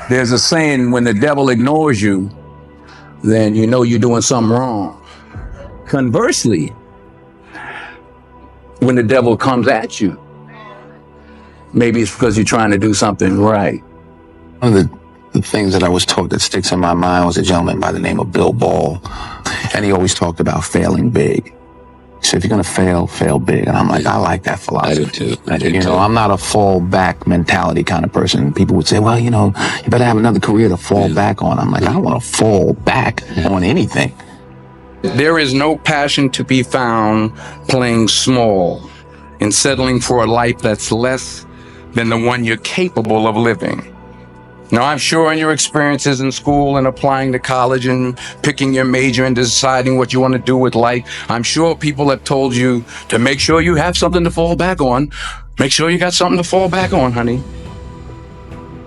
There's a saying, when the devil ignores you, then you know you're doing something wrong. Conversely, when the devil comes at you, maybe it's because you're trying to do something right. One of the things that I was taught that sticks in my mind was a gentleman by the name of Bill Ball, and he always talked about failing big. He said, if you're going to fail, fail big. And I'm like, I like that philosophy. I do too. You know, I'm not a fall back mentality kind of person. People would say, well, you know, you better have another career to fall back on. I'm like, I don't want to fall back on anything. There is no passion to be found playing small and settling for a life that's less than the one you're capable of living. Now, I'm sure in your experiences in school and applying to college and picking your major and deciding what you want to do with life, I'm sure people have told you to make sure you have something to fall back on. Make sure you got something to fall back on, honey.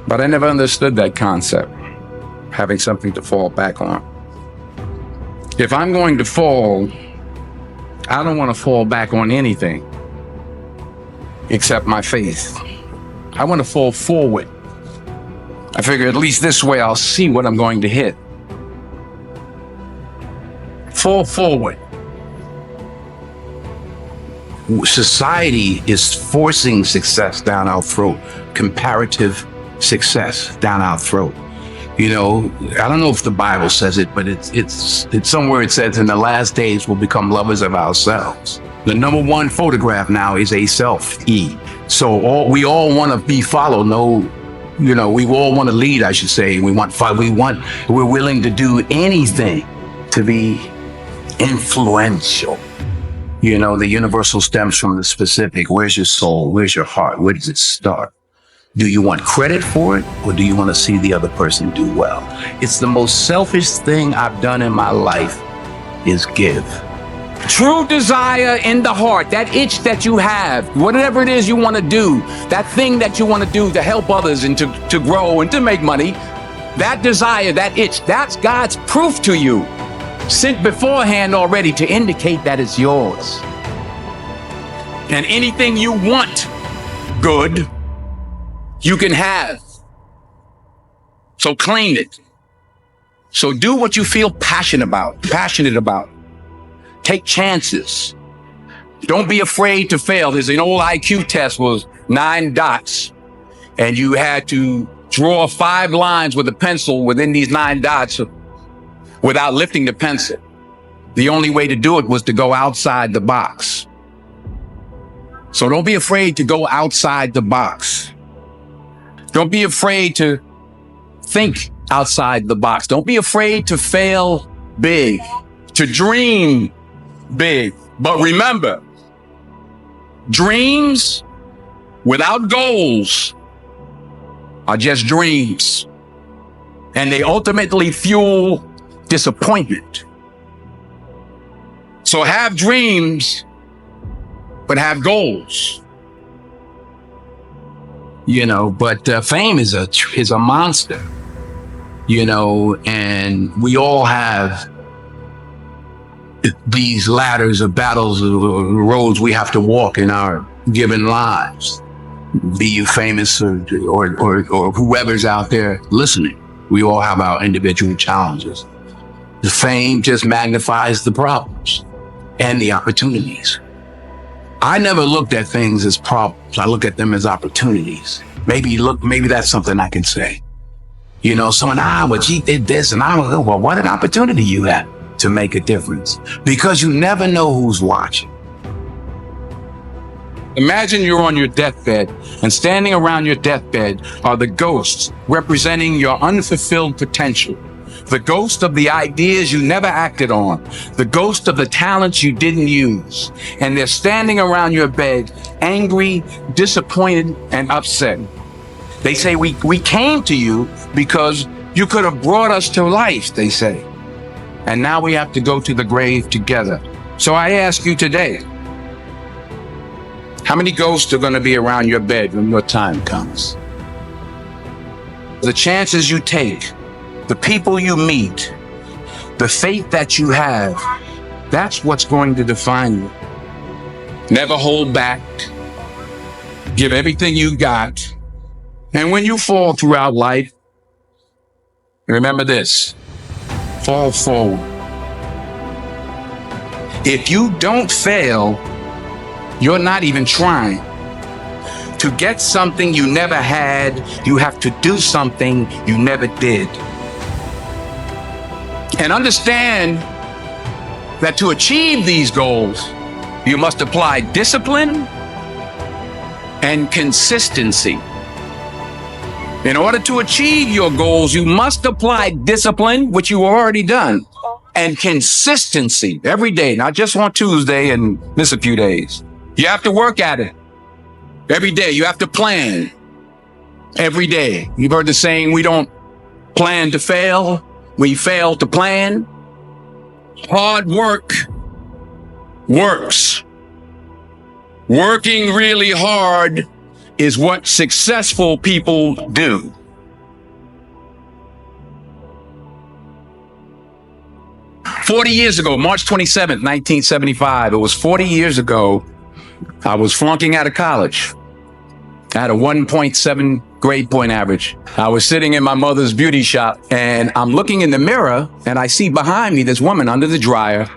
But I never understood that concept, having something to fall back on. If I'm going to fall, I don't want to fall back on anything except my faith. I want to fall forward. I figure at least this way I'll see what I'm going to hit. Fall forward. Society is forcing success down our throat, comparative success down our throat. You know, I don't know if the Bible says it, but it's somewhere it says in the last days we'll become lovers of ourselves. The number one photograph now is a selfie. So we all want to be followed. We all want to lead, I should say. We're willing to do anything to be influential. You know, the universal stems from the specific. Where's your soul? Where's your heart? Where does it start? Do you want credit for it, or do you want to see the other person do well? It's the most selfish thing I've done in my life is give. True desire in the heart, that itch that you have, whatever it is you want to do, that thing that you want to do to help others and to grow and to make money, that desire, that itch, that's God's proof to you, sent beforehand already to indicate that it's yours. And anything you want good, you can have. So claim it. So do what you feel passionate about. Take chances. Don't be afraid to fail. There's an old IQ test was 9 dots, and you had to draw 5 lines with a pencil within these 9 dots without lifting the pencil. The only way to do it was to go outside the box. So don't be afraid to go outside the box. Don't be afraid to think outside the box. Don't be afraid to fail big, to dream big. But remember, dreams without goals are just dreams, and they ultimately fuel disappointment. So have dreams, but have goals. You know, but fame is a monster, you know, and we all have these ladders of battles or roads we have to walk in our given lives. Be you famous or whoever's out there listening, we all have our individual challenges. The fame just magnifies the problems and the opportunities. I never looked at things as problems. I look at them as opportunities. Maybe that's something I can say. You know, someone, well, she did this, and well, what an opportunity you have to make a difference, because you never know who's watching. Imagine you're on your deathbed, and standing around your deathbed are the ghosts representing your unfulfilled potential. The ghost of the ideas you never acted on, the ghost of the talents you didn't use. And they're standing around your bed, angry, disappointed, and upset. They say, we came to you because you could have brought us to life, they say. And now we have to go to the grave together. So I ask you today, how many ghosts are going to be around your bed when your time comes? The chances you take, the people you meet, the faith that you have, that's what's going to define you. Never hold back. Give everything you got. And when you fall throughout life, Remember this. Fall forward. If you don't fail, you're not even trying. To get something you never had, you have to do something you never did. And understand that to achieve these goals, you must apply discipline and consistency. In order to achieve your goals, you must apply discipline, which you already done, and consistency every day, not just on Tuesday and miss a few days. You have to work at it every day. You have to plan every day. You've heard the saying, we don't plan to fail, we fail to plan. Hard work works. Working really hard is what successful people do. "40 years ago, March 27th, 1975, it was 40 years ago, I was flunking out of college. I had a 1.7 grade point average. I was sitting in my mother's beauty shop and I'm looking in the mirror and I see behind me this woman under the dryer.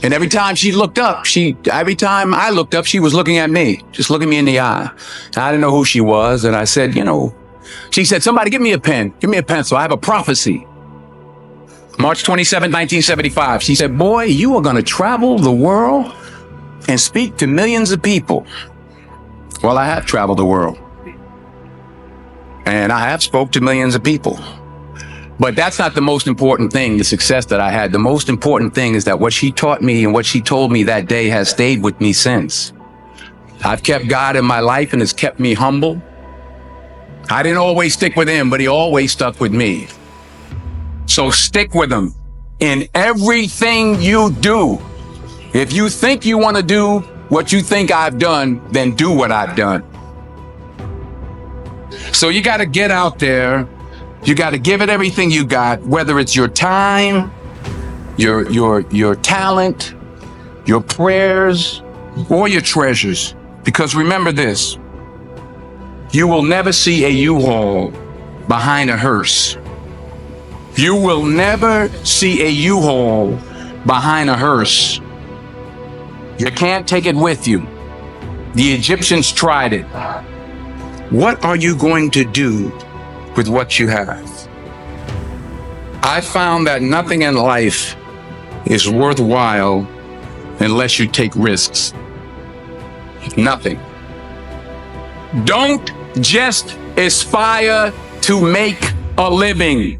And every time I looked up, she was looking at me, just looking me in the eye. I didn't know who she was. And I said, she said, somebody give me a pen, give me a pencil. I have a prophecy. March 27, 1975. She said, boy, you are going to travel the world and speak to millions of people. Well, I have traveled the world and I have spoke to millions of people. But that's not the most important thing, the success that I had. The most important thing is that what she taught me and what she told me that day has stayed with me since. I've kept God in my life and it's kept me humble. I didn't always stick with him, but he always stuck with me. So stick with him in everything you do. If you think you want to do what you think I've done, then do what I've done. So you got to get out there. You got to give it everything you got, whether it's your time, your talent, your prayers, or your treasures. Because remember this, you will never see a U-Haul behind a hearse. You will never see a U-Haul behind a hearse. You can't take it with you. The Egyptians tried it. What are you going to do with what you have? I found that nothing in life is worthwhile unless you take risks. Nothing. Don't just aspire to make a living.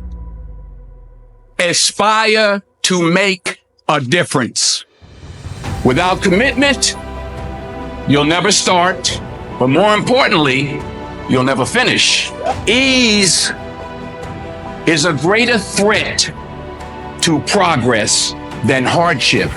Aspire to make a difference. Without commitment, you'll never start, but more importantly, you'll never finish. Ease is a greater threat to progress than hardship.